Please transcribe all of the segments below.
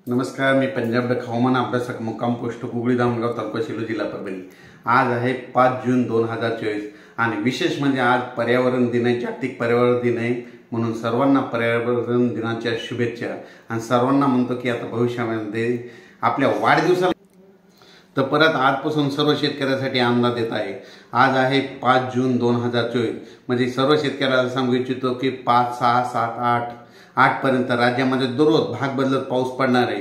नमस्कार, मी पंजाब हवामान अभ्यासक मुक्काम पोस्ट कुगळी दामगाव तालुका सेलू जिल्हा परभणी। आज आहे 5 जून 2024 आणि विशेष म्हणजे आज पर्यावरण दिन आहे, जागतिक पर्यावरण दिन आहे। म्हणून सर्वांना पर्यावरण दिनाच्या शुभेच्छा आणि सर्वांना म्हणतो की आता भविष्यामध्ये आपल्या वाढदिवसाला तर परत आजपासून सर्व शेतकऱ्यांसाठी अंदाज येत आहे। आज आहे 5 जून 2024 म्हणजे सर्व शेतकऱ्याला सांगू इच्छितो की 5, 6, 7, 8 पर्यंत राज्यामध्ये दररोज भाग बदलत पाऊस पडणार आहे।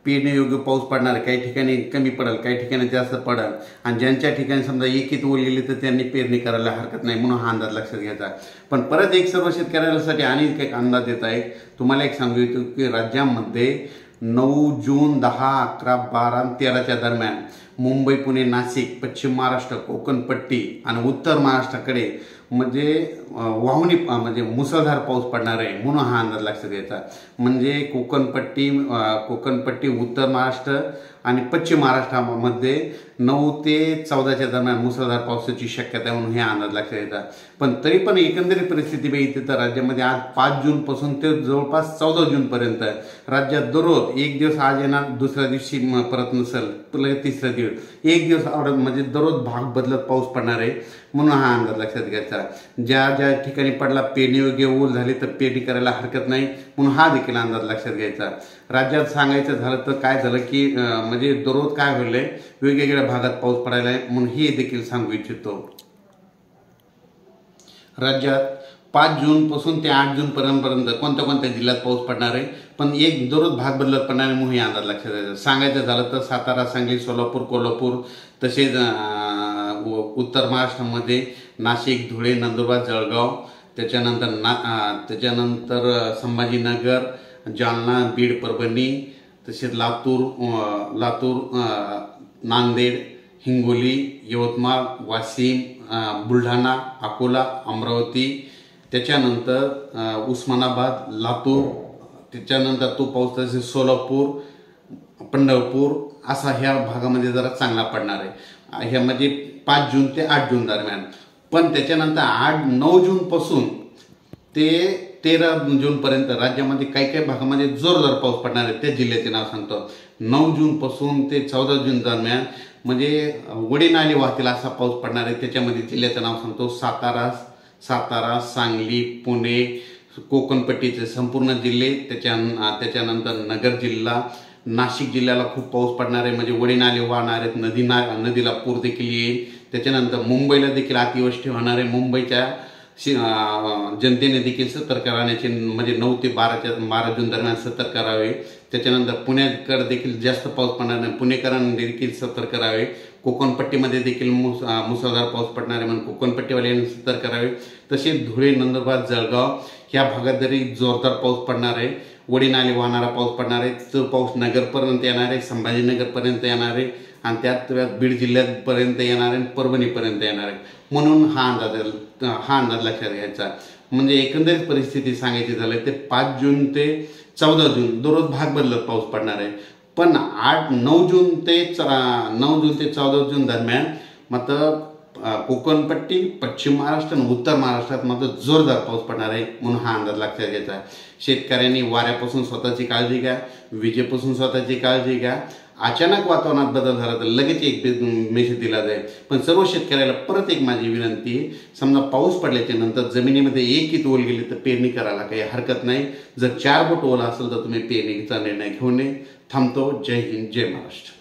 पेरण्यायोग्य पाऊस पडणार आहे, काही ठिकाणी कमी पडेल, काही ठिकाणी जास्त पडेल आणि ज्यांच्या ठिकाणी समजा एकीत ओल गेली तर त्यांनी पेरणी करायला हरकत नाही, म्हणून हा अंदाज लक्षात घ्यायचा। पण परत एक सर्व शेतकऱ्यांसाठी आणि एक अंदाज देत आहे। तुम्हाला एक सांगू इच्छितो की राज्यामध्ये 9 जून 10, 11, 12 आणि 13च्या दरम्यान मुंबई, पुणे, नाशिक, पश्चिम महाराष्ट्र, कोकण पट्टी आणि उत्तर महाराष्ट्राकडे म्हणजे वाहुनी म्हणजे मुसळधार पाऊस पडणार आहे, म्हणून हा अंदाज लक्षात घ्यायचा। म्हणजे कोकणपट्टी, उत्तर महाराष्ट्र आणि पश्चिम महाराष्ट्रामध्ये 9 ते 14च्या दरम्यान मुसळधार पावसाची शक्यता आहे, म्हणून हे अंदाज लक्षात घ्यायचा। पण तरी पण एकंदरीत परिस्थिती बघितली तर राज्यामध्ये आज 5 जून पासून ते जवळपास 14 जून पर्यंत राज्यात दररोज एक दिवस आज येणार, दुसऱ्या दिवशी परत नसेल, परत तिसऱ्या दिवस एक दिवस म्हणजे दररोज भाग बदलत पाऊस पडणार आहे, म्हणून हा अंदाज लक्षात घ्यायचा। ज्या ज्या ठिकाणी पडला पेरणीयोग्य ओल झाली तर पेरणी करायला हरकत नाही, म्हणून हा देखील अंदाज लक्षात घ्यायचा। राज्यात सांगायचं झालं तर काय झालं की म्हणजे दररोज काय होईल वेगवेगळ्या भागात पाऊस पडायला आहे, म्हणून हे देखील सांगू इच्छितो। राज्यात 5 जून पासून ते 8 जून पर्यंत कोणत्या कोणत्या जिल्ह्यात पाऊस पडणार आहे, पण एक दररोज भाग बदलत पडणार आहे, म्हणून हे अंदाज लक्षात घ्यायचा। सांगायचं झालं तर सातारा, सांगली, सोलापूर, कोल्हापूर, तसेच उत्तर महाराष्ट्रामध्ये नाशिक, धुळे, नंदुरबार, जळगाव, त्याच्यानंतर संभाजीनगर, जालना, बीड, परभणी, तसेच लातूर, नांदेड, हिंगोली, यवतमाळ, वाशिम, बुलढाणा, अकोला, अमरावती, त्याच्यानंतर उस्मानाबाद, लातूर, त्याच्यानंतर तो पाऊस तसेच सोलापूर, पंढरपूर असा ह्या भागामध्ये जरा चांगला पडणार आहे। ह्या म्हणजे 5 जून ते 8 जून दरम्यान। पण त्याच्यानंतर 9 जून पासून ते 13 जून पर्यंत राज्यामध्ये काही काही भागामध्ये जोरदार पाऊस पडणार आहे। त्या जिल्ह्याचे नाव सांगतो। 9 जून पासून ते 14 जून दरम्यान म्हणजे वडी नाले वाहतील असा पाऊस पडणार आहे। त्याच्यामध्ये जिल्ह्याचं नाव सांगतो। सातारा, सांगली, पुणे, कोकणपट्टीचे संपूर्ण जिल्हे, त्याच्यानंतर नगर जिल्हा, नाशिक जिल्ह्याला खूप पाऊस पडणार आहे, म्हणजे वडी नाले वाहणार आहेत, नदीला पूर देखील येईल। त्याच्यानंतर मुंबईला देखील अतिवृष्टी होणार आहे। मुंबईच्या जनतेने देखील सतर्क राहण्याचे म्हणजे 9 ते 12 जून दरम्यान सतर्क राहावे। त्याच्यानंतर पुण्याकडे देखील जास्त पाऊस पडणार नाही, पुणेकरांनी देखील सतर्क राहावे। कोकणपट्टीमध्ये देखील मुसळधार पाऊस पडणार आहे, म्हणून कोकणपट्टीवाल्यांनी सतर्क राहावे। तसेच धुळे, नंदुरबार, जळगाव ह्या भागात जरी जोरदार पाऊस पडणार आहे, वडी नाले वाहणारा पाऊस पडणार आहे। तो पाऊस नगरपर्यंत येणार आहे, संभाजीनगरपर्यंत येणार आहे आणि त्यात बीड जिल्ह्यापर्यंत येणार आहे, परभणीपर्यंत येणार आहे, म्हणून हा अंदाज लक्षात घ्यायचा। म्हणजे एकंदरीत परिस्थिती सांगायची झाली तर 5 जून ते 14 जून दररोज भाग बदलत पाऊस पडणार आहे। पण 9 जून ते 14 जून दरम्यान मात्र कोकणपट्टी, पश्चिम महाराष्ट्र आणि उत्तर महाराष्ट्रात मात्र जोरदार पाऊस पडणार आहे, म्हणून हा अंदाज लक्षात घ्यायचा। शेतकऱ्यांनी वाऱ्यापासून स्वतःची काळजी घ्या, विजेपासून स्वतःची काळजी घ्या। अचानक वातावरणात बदल झाला तर लगेच एक मेसेज दिला जाईल। पण सर्व शेतकऱ्याला परत एक माझी विनंती, समजा पाऊस पडल्याच्या नंतर जमिनीमध्ये एकीत ओल गेली तर पेरणी करायला काही हरकत नाही। जर 4 बोट ओला असेल तर तुम्ही पेरणीचा निर्णय घेऊन थांबतो। जय हिंद, जय महाराष्ट्र।